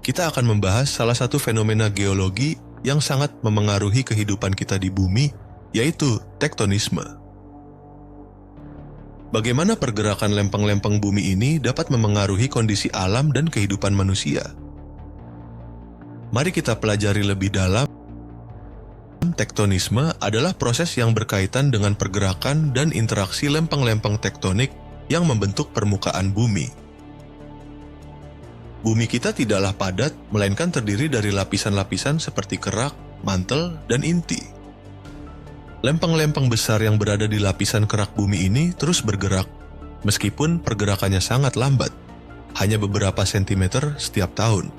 kita akan membahas salah satu fenomena geologi yang sangat memengaruhi kehidupan kita di bumi, yaitu tektonisme. Bagaimana pergerakan lempeng-lempeng bumi ini dapat memengaruhi kondisi alam dan kehidupan manusia? Mari kita pelajari lebih dalam. Tektonisme adalah proses yang berkaitan dengan pergerakan dan interaksi lempeng-lempeng tektonik yang membentuk permukaan bumi. Bumi kita tidaklah padat, melainkan terdiri dari lapisan-lapisan seperti kerak, mantel, dan inti. Lempeng-lempeng besar yang berada di lapisan kerak bumi ini terus bergerak, meskipun pergerakannya sangat lambat, hanya beberapa sentimeter setiap tahun.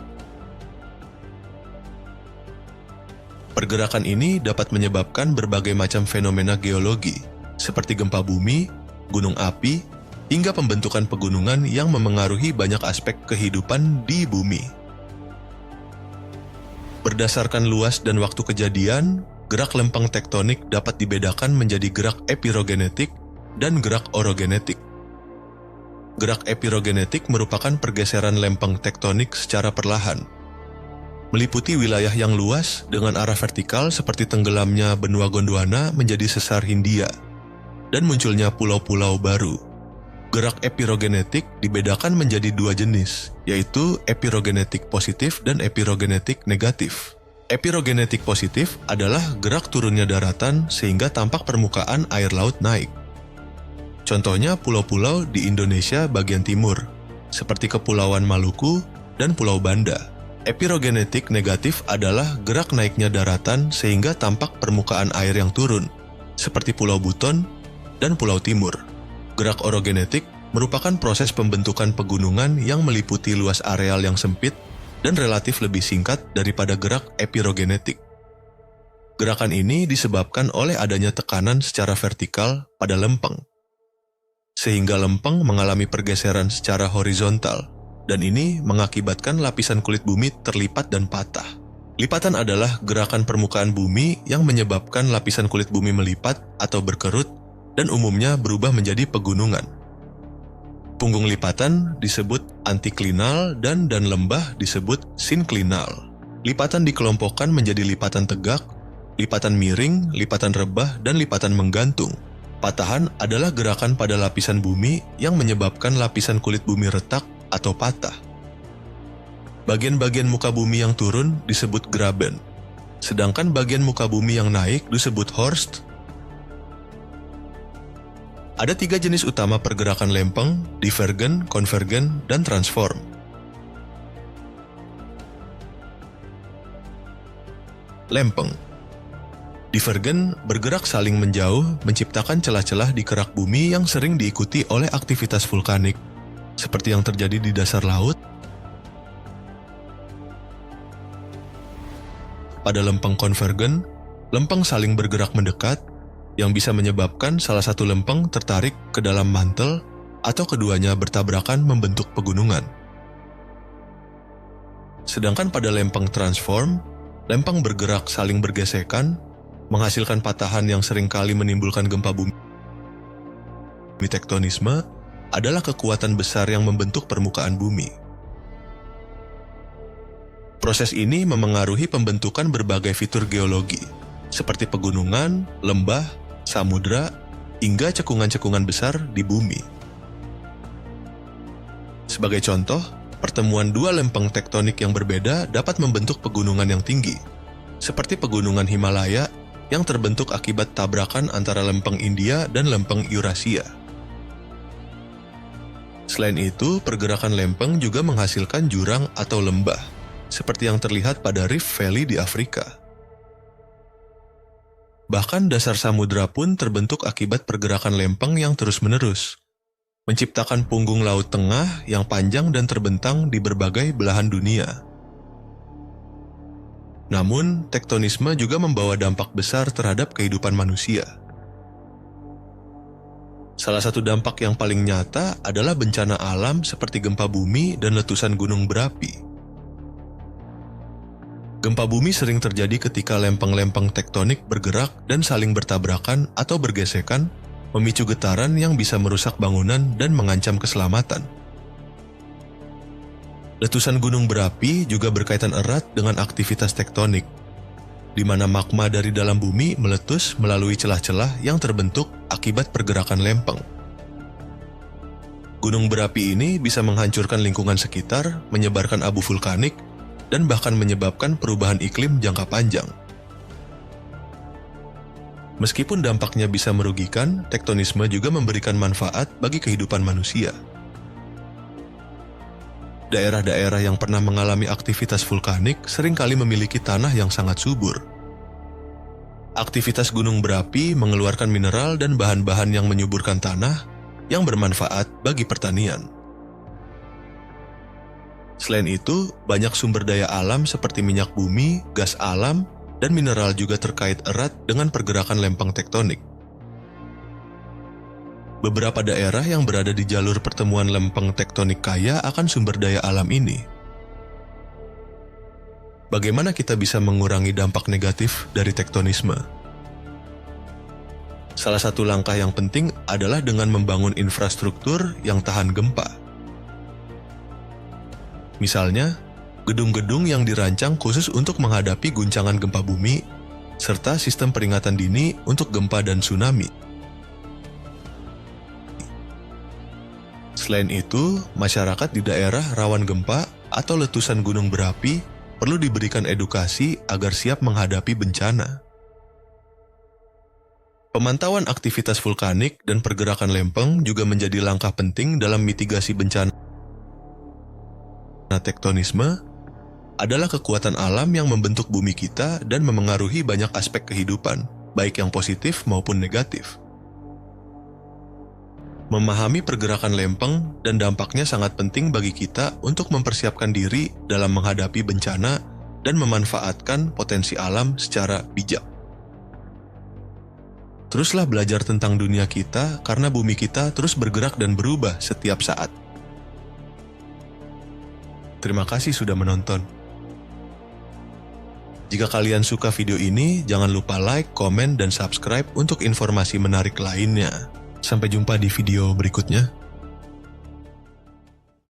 Pergerakan ini dapat menyebabkan berbagai macam fenomena geologi, seperti gempa bumi, gunung api, hingga pembentukan pegunungan yang memengaruhi banyak aspek kehidupan di bumi. Berdasarkan luas dan waktu kejadian, gerak lempeng tektonik dapat dibedakan menjadi gerak epirogenetik dan gerak orogenetik. Gerak epirogenetik merupakan pergeseran lempeng tektonik secara perlahan, meliputi wilayah yang luas dengan arah vertikal seperti tenggelamnya benua Gondwana menjadi sesar Hindia, dan munculnya pulau-pulau baru. Gerak epirogenetik dibedakan menjadi dua jenis, yaitu epirogenetik positif dan epirogenetik negatif. Epirogenetik positif adalah gerak turunnya daratan sehingga tampak permukaan air laut naik. Contohnya pulau-pulau di Indonesia bagian timur, seperti Kepulauan Maluku dan Pulau Banda. Epirogenetik negatif adalah gerak naiknya daratan sehingga tampak permukaan air yang turun, seperti Pulau Buton dan Pulau Timur. Gerak orogenetik merupakan proses pembentukan pegunungan yang meliputi luas areal yang sempit dan relatif lebih singkat daripada gerak epirogenetik. Gerakan ini disebabkan oleh adanya tekanan secara vertikal pada lempeng, sehingga lempeng mengalami pergeseran secara horizontal, dan ini mengakibatkan lapisan kulit bumi terlipat dan patah. Lipatan adalah gerakan permukaan bumi yang menyebabkan lapisan kulit bumi melipat atau berkerut dan umumnya berubah menjadi pegunungan. Punggung lipatan disebut antiklinal dan lembah disebut sinklinal. Lipatan dikelompokkan menjadi lipatan tegak, lipatan miring, lipatan rebah, dan lipatan menggantung. Patahan adalah gerakan pada lapisan bumi yang menyebabkan lapisan kulit bumi retak atau patah. Bagian-bagian muka bumi yang turun disebut graben, sedangkan bagian muka bumi yang naik disebut horst. Ada 3 jenis utama pergerakan lempeng: divergen, konvergen, dan transform. Lempeng divergen bergerak saling menjauh, menciptakan celah-celah di kerak bumi yang sering diikuti oleh aktivitas vulkanik, seperti yang terjadi di dasar laut. Pada lempeng konvergen, lempeng saling bergerak mendekat, yang bisa menyebabkan salah satu lempeng tertarik ke dalam mantel atau keduanya bertabrakan membentuk pegunungan. Sedangkan pada lempeng transform, lempeng bergerak saling bergesekan, menghasilkan patahan yang seringkali menimbulkan gempa bumi. Tektonisme adalah kekuatan besar yang membentuk permukaan bumi. Proses ini memengaruhi pembentukan berbagai fitur geologi, seperti pegunungan, lembah, samudra, hingga cekungan-cekungan besar di bumi. Sebagai contoh, pertemuan dua lempeng tektonik yang berbeda dapat membentuk pegunungan yang tinggi, seperti pegunungan Himalaya yang terbentuk akibat tabrakan antara lempeng India dan lempeng Eurasia. Selain itu, pergerakan lempeng juga menghasilkan jurang atau lembah, seperti yang terlihat pada Rift Valley di Afrika. Bahkan dasar samudra pun terbentuk akibat pergerakan lempeng yang terus-menerus, menciptakan punggung laut tengah yang panjang dan terbentang di berbagai belahan dunia. Namun, tektonisme juga membawa dampak besar terhadap kehidupan manusia. Salah satu dampak yang paling nyata adalah bencana alam seperti gempa bumi dan letusan gunung berapi. Gempa bumi sering terjadi ketika lempeng-lempeng tektonik bergerak dan saling bertabrakan atau bergesekan, memicu getaran yang bisa merusak bangunan dan mengancam keselamatan. Letusan gunung berapi juga berkaitan erat dengan aktivitas tektonik, di mana magma dari dalam bumi meletus melalui celah-celah yang terbentuk akibat pergerakan lempeng. Gunung berapi ini bisa menghancurkan lingkungan sekitar, menyebarkan abu vulkanik, dan bahkan menyebabkan perubahan iklim jangka panjang. Meskipun dampaknya bisa merugikan, tektonisme juga memberikan manfaat bagi kehidupan manusia. Daerah-daerah yang pernah mengalami aktivitas vulkanik seringkali memiliki tanah yang sangat subur. Aktivitas gunung berapi mengeluarkan mineral dan bahan-bahan yang menyuburkan tanah yang bermanfaat bagi pertanian. Selain itu, banyak sumber daya alam seperti minyak bumi, gas alam, dan mineral juga terkait erat dengan pergerakan lempeng tektonik. Beberapa daerah yang berada di jalur pertemuan lempeng tektonik kaya akan sumber daya alam ini. Bagaimana kita bisa mengurangi dampak negatif dari tektonisme? Salah satu langkah yang penting adalah dengan membangun infrastruktur yang tahan gempa. Misalnya, gedung-gedung yang dirancang khusus untuk menghadapi guncangan gempa bumi, serta sistem peringatan dini untuk gempa dan tsunami. Selain itu, masyarakat di daerah rawan gempa atau letusan gunung berapi perlu diberikan edukasi agar siap menghadapi bencana. Pemantauan aktivitas vulkanik dan pergerakan lempeng juga menjadi langkah penting dalam mitigasi bencana. Tektonisme adalah kekuatan alam yang membentuk bumi kita dan memengaruhi banyak aspek kehidupan, baik yang positif maupun negatif. Memahami pergerakan lempeng dan dampaknya sangat penting bagi kita untuk mempersiapkan diri dalam menghadapi bencana dan memanfaatkan potensi alam secara bijak. Teruslah belajar tentang dunia kita karena bumi kita terus bergerak dan berubah setiap saat. Terima kasih sudah menonton. Jika kalian suka video ini, jangan lupa like, komen, dan subscribe untuk informasi menarik lainnya. Sampai jumpa di video berikutnya.